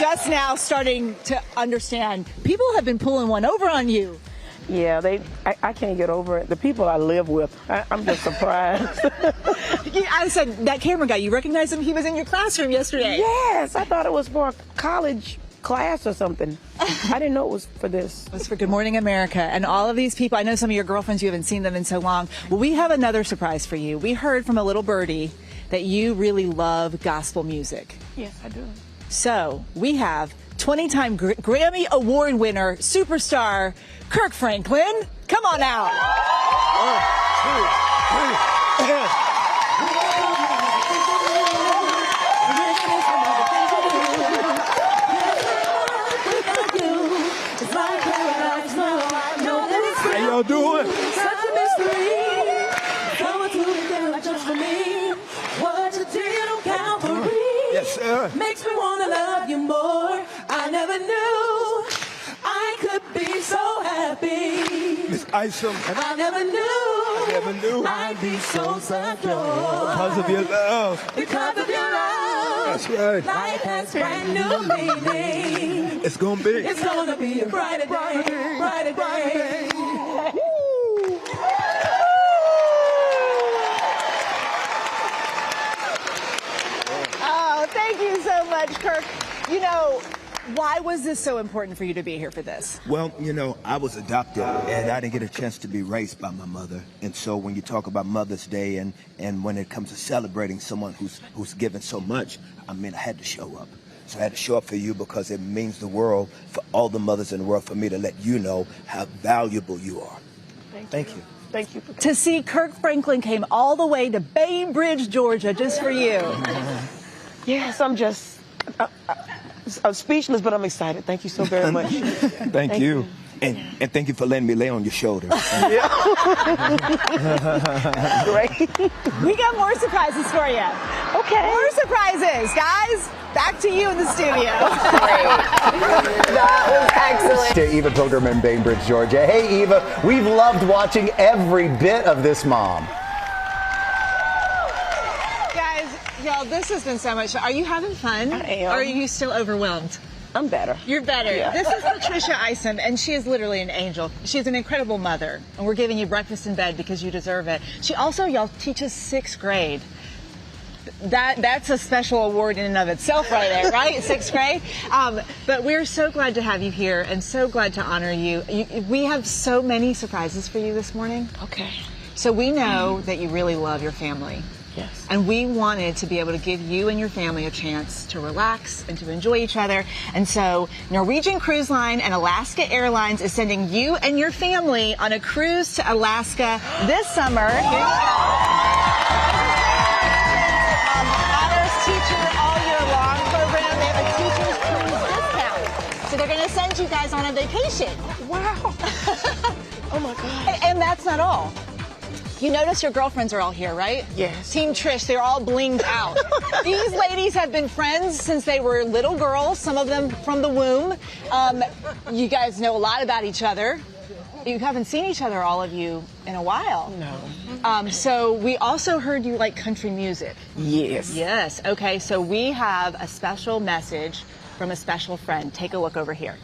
just now starting to understand. People have been pulling one over on you. Yeah, I can't get over it. The people I live with, I'm just surprised. I said, that camera guy, you recognize him? He was in your classroom yesterday. Yes, I thought it was for a college class or something. I didn't know it was for this. It was for Good Morning America. And all of these people, I know some of your girlfriends, you haven't seen them in so long. Well, we have another surprise for you. We heard from a little birdie that you really love gospel music. Yes, I do. So we have 20-time Grammy Award winner, superstar, Kirk Franklin. Come on out. 1, 2, 3. How y'all doing? Such a mystery. Someone to be there just for me. What you did on Calvary. Yes, sir. Makes me want to love you more. I never knew I could be so happy. Miss Isom. I never knew I'd be so secure. Because of your love. Because of your love. That's right. Life has brand new meaning. It's gonna be. It's gonna be a brighter day. Brighter day. Oh, thank you so much, Kirk. You know, why was this so important for you to be here for this? Well, you know, I was adopted, and I didn't get a chance to be raised by my mother. And so when you talk about Mother's Day and when it comes to celebrating someone who's given so much, I mean, I had to show up. So I had to show up for you because it means the world for all the mothers in the world for me to let you know how valuable you are. Thank you. Thank you. To see Kirk Franklin came all the way to Bainbridge, Georgia, just for you. Yes, I'm just I'm speechless, but I'm excited. Thank you so very much. Thank you. And thank you for letting me lay on your shoulder. Great. We got more surprises for you. Okay. More surprises, guys. Back to you in the studio. That was excellent. To Eva Pilgrim in Bainbridge, Georgia. Hey, Eva, we've loved watching every bit of this mom. Guys, y'all, this has been so much fun. Are you having fun? I am. Or are you still overwhelmed? I'm better. You're better. Yeah. This is Patricia Isom, and she is literally an angel. She's an incredible mother, and we're giving you breakfast in bed because you deserve it. She also, y'all, teaches 6th grade. That's a special award in and of itself right there, right? 6th grade. But we're so glad to have you here and so glad to honor you. We have so many surprises for you this morning. Okay. So we know that you really love your family. Yes. And we wanted to be able to give you and your family a chance to relax and to enjoy each other. And so Norwegian Cruise Line and Alaska Airlines is sending you and your family on a cruise to Alaska this summer. Here you go. Honors Teacher All Year Long program. They have a teacher's cruise discount. So they're going to send you guys on a vacation. Wow. Oh my God. And that's not all. You notice your girlfriends are all here, right? Yes. Team Trish, they're all blinged out. These ladies have been friends since they were little girls, some of them from the womb. You guys know a lot about each other. You haven't seen each other, all of you, in a while. No. So we also heard you like country music. Yes. Yes. Okay, so we have a special message from a special friend. Take a look over here.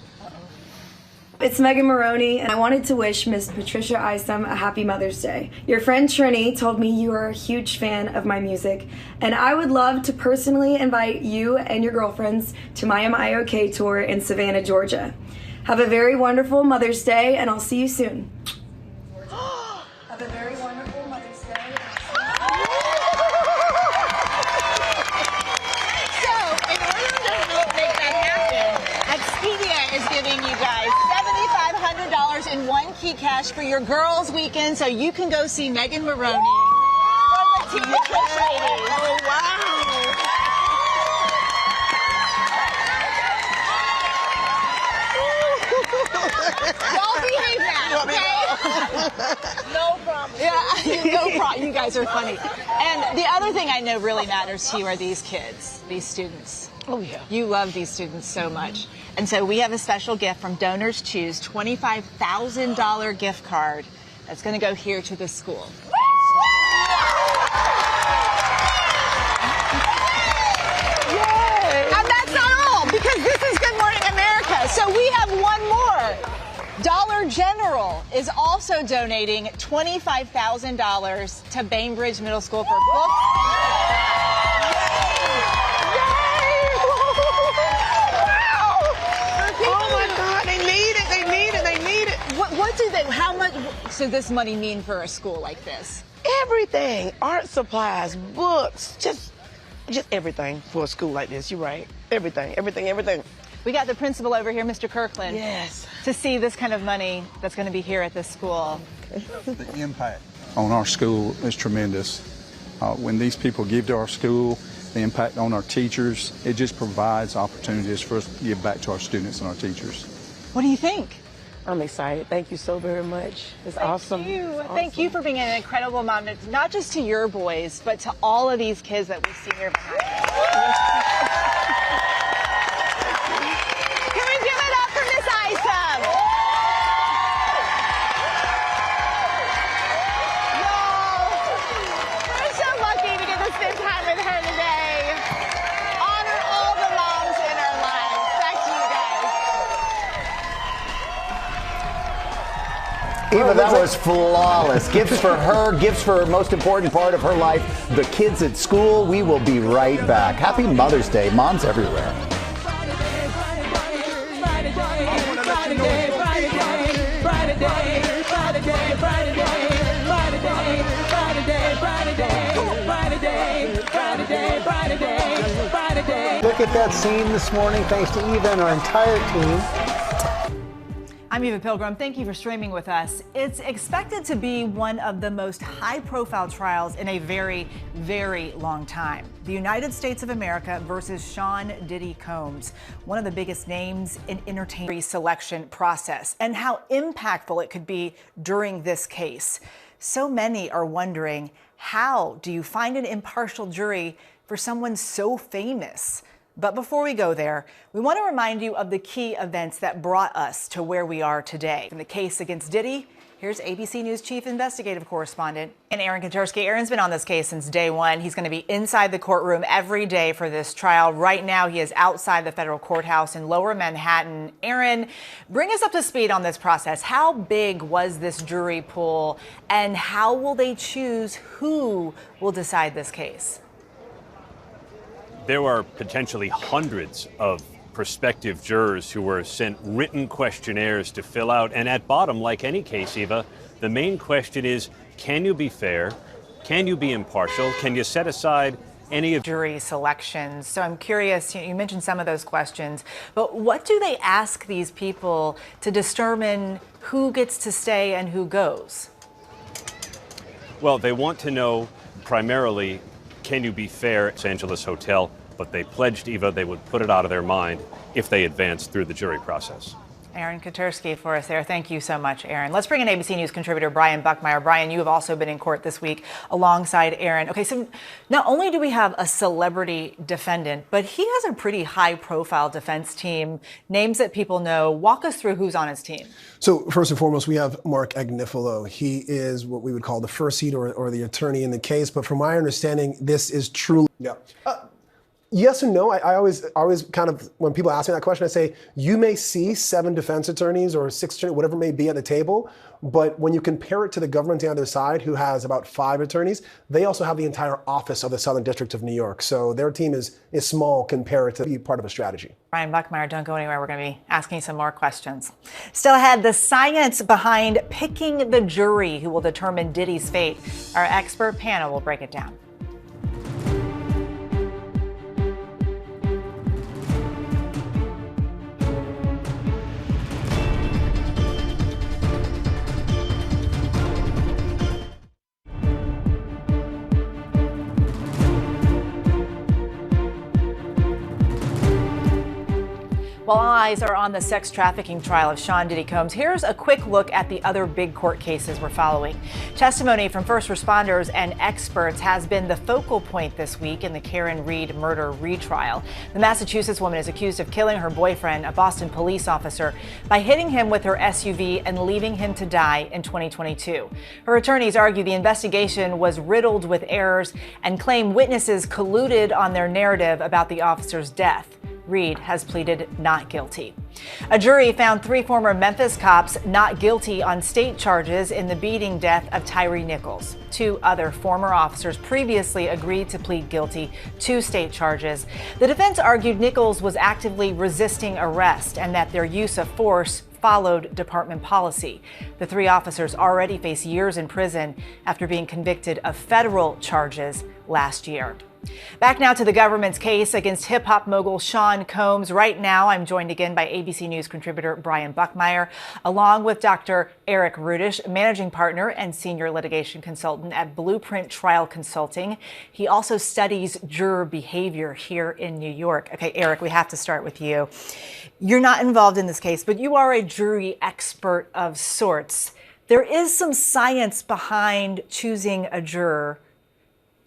It's Megan Maroney, and I wanted to wish Miss Patricia Isom a happy Mother's Day. Your friend Trini told me you are a huge fan of my music, and I would love to personally invite you and your girlfriends to my MIOK tour in Savannah, Georgia. Have a very wonderful Mother's Day, and I'll see you soon. Have a very wonderful Mother's Day. So, in order to help make that happen, Expedia is giving you guys $7,500 in one key cash for your girls' weekend, so you can go see Megan Maroney or the Team Trish ladies. Oh, wow. Y'all behave now, okay? No problem. Yeah, no problem. You guys are funny. And the other thing I know really matters to you are these kids, these students. Oh, yeah. You love these students so much. And so we have a special gift from Donors Choose, $25,000 gift card that's going to go here to the school. And that's not all, because this is Dollar General is also donating $25,000 to Bainbridge Middle School for books. Oh my God, they need it, they need it, they need it. What do they, how much does this money mean for a school like this? Everything, art supplies, books, just everything for a school like this. You're right. Everything, everything, everything. We got the principal over here, Mr. Kirkland. Yes. To see this kind of money that's going to be here at this school. The impact on our school is tremendous. When these people give to our school, the impact on our teachers, it just provides opportunities for us to give back to our students and our teachers. What do you think? I'm excited. Thank you so very much. It's awesome. Thank you for being an incredible mom, not just to your boys, but to all of these kids that we see here behind us. Can we give it up for Miss Isom? We're so lucky to get to spend time with her today. Honor all the moms in our lives. Back to you guys. Eva, that was flawless. Gifts for her, gifts for the most important part of her life, the kids at school. We will be right back. Happy Mother's Day, moms everywhere. Look at that scene this morning, thanks to Eva and our entire team. I'm Eva Pilgrim. Thank you for streaming with us. It's expected to be one of the most high-profile trials in a very, very long time. The United States of America versus Sean Diddy Combs, one of the biggest names in entertainment selection process, and how impactful it could be during this case. So many are wondering, how do you find an impartial jury for someone so famous? But before we go there, we want to remind you of the key events that brought us to where we are today. In the case against Diddy, here's ABC News Chief Investigative Correspondent and Aaron Katersky. Aaron's been on this case since day one. He's going to be inside the courtroom every day for this trial. Right now, he is outside the federal courthouse in Lower Manhattan. Aaron, bring us up to speed on this process. How big was this jury pool, and how will they choose who will decide this case? There are potentially hundreds of prospective jurors who were sent written questionnaires to fill out. And at bottom, like any case, Eva, the main question is, can you be fair? Can you be impartial? Can you set aside any of jury selections? So I'm curious, you mentioned some of those questions, but what do they ask these people to determine who gets to stay and who goes? Well, they want to know primarily, can you be fair at Los Angeles Hotel? But they pledged, Eva, they would put it out of their mind if they advanced through the jury process. Aaron Katersky for us there. Thank you so much, Aaron. Let's bring in ABC News contributor Brian Buckmeyer. Brian, you have also been in court this week alongside Aaron. Okay, so not only do we have a celebrity defendant, but he has a pretty high-profile defense team, names that people know. Walk us through who's on his team. So first and foremost, we have Mark Agnifilo. He is what we would call the first seat or the attorney in the case. But from my understanding, this is truly... Yeah. Yes and no. I always kind of, when people ask me that question, I say, you may see 7 defense attorneys or 6 attorneys, whatever it may be at the table. But when you compare it to the government on the other side, who has about 5 attorneys, they also have the entire office of the Southern District of New York. So their team is small compared to be part of a strategy. Brian Buckmeyer, don't go anywhere. We're going to be asking some more questions. Still ahead, the science behind picking the jury who will determine Diddy's fate. Our expert panel will break it down. While all eyes are on the sex trafficking trial of Sean Diddy Combs, here's a quick look at the other big court cases we're following. Testimony from first responders and experts has been the focal point this week in the Karen Reed murder retrial. The Massachusetts woman is accused of killing her boyfriend, a Boston police officer, by hitting him with her SUV and leaving him to die in 2022. Her attorneys argue the investigation was riddled with errors and claim witnesses colluded on their narrative about the officer's death. Reed has pleaded not guilty. A jury found 3 former Memphis cops not guilty on state charges in the beating death of Tyree Nichols. 2 other former officers previously agreed to plead guilty to state charges. The defense argued Nichols was actively resisting arrest and that their use of force followed department policy. The 3 officers already face years in prison after being convicted of federal charges last year. Back now to the government's case against hip-hop mogul Sean Combs. Right now, I'm joined again by ABC News contributor Brian Buckmeyer, along with Dr. Eric Rudish, managing partner and senior litigation consultant at Blueprint Trial Consulting. He also studies juror behavior here in New York. Okay, Eric, we have to start with you. You're not involved in this case, but you are a jury expert of sorts. There is some science behind choosing a juror.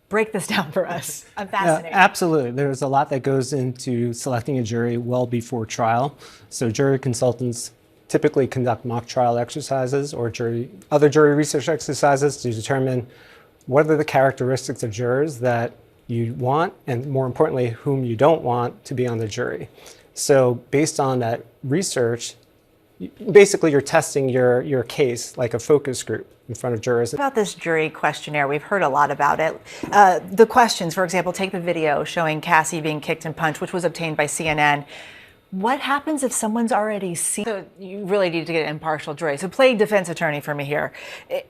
Break this down for us. I'm fascinated. Absolutely. There's a lot that goes into selecting a jury well before trial. So jury consultants typically conduct mock trial exercises or other jury research exercises to determine what are the characteristics of jurors that you want, and more importantly, whom you don't want to be on the jury. So based on that research, basically you're testing your case like a focus group in front of jurors. About this jury questionnaire, we've heard a lot about it. The questions, for example, take the video showing Cassie being kicked and punched, which was obtained by CNN. What happens if someone's already seen? So you really need to get an impartial jury. So play defense attorney for me here.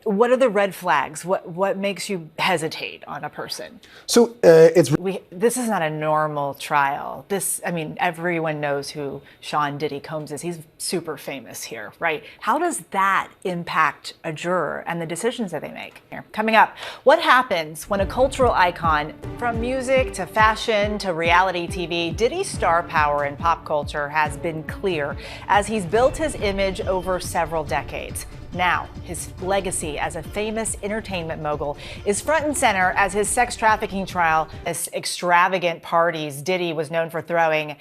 What are the red flags? What makes you hesitate on a person? So this is not a normal trial. Everyone knows who Sean Diddy Combs is. He's super famous here, right? How does that impact a juror and the decisions that they make? Here, coming up, what happens when a cultural icon, from music to fashion to reality TV, Diddy's star power in pop culture has been clear as he's built his image over several decades. Now, his legacy as a famous entertainment mogul is front and center as his sex trafficking trial, as extravagant parties Diddy was known for throwing.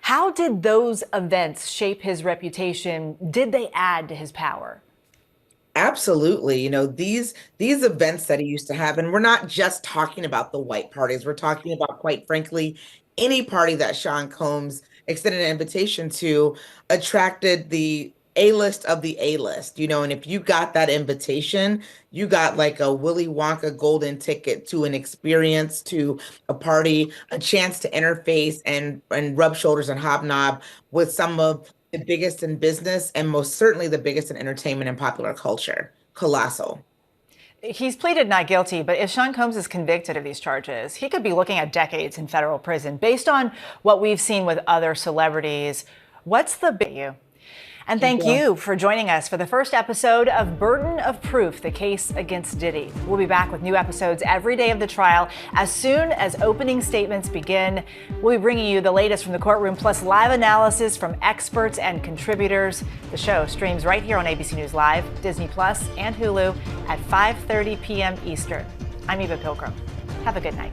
How did those events shape his reputation? Did they add to his power? Absolutely. You know, these events that he used to have, and we're not just talking about the white parties, we're talking about, quite frankly, any party that Sean Combs extended an invitation to attracted the A-list of the A-list, you know, and if you got that invitation, you got like a Willy Wonka golden ticket to an experience, to a party, a chance to interface and rub shoulders and hobnob with some of the biggest in business and most certainly the biggest in entertainment and popular culture. Colossal. He's pleaded not guilty, but if Sean Combs is convicted of these charges, he could be looking at decades in federal prison. Based on what we've seen with other celebrities, what's the big you? And thank you for joining us for the first episode of Burden of Proof, the case against Diddy. We'll be back with new episodes every day of the trial. As soon as opening statements begin, we'll be bringing you the latest from the courtroom, plus live analysis from experts and contributors. The show streams right here on ABC News Live, Disney Plus, and Hulu at 5:30 p.m. Eastern. I'm Eva Pilgrim. Have a good night.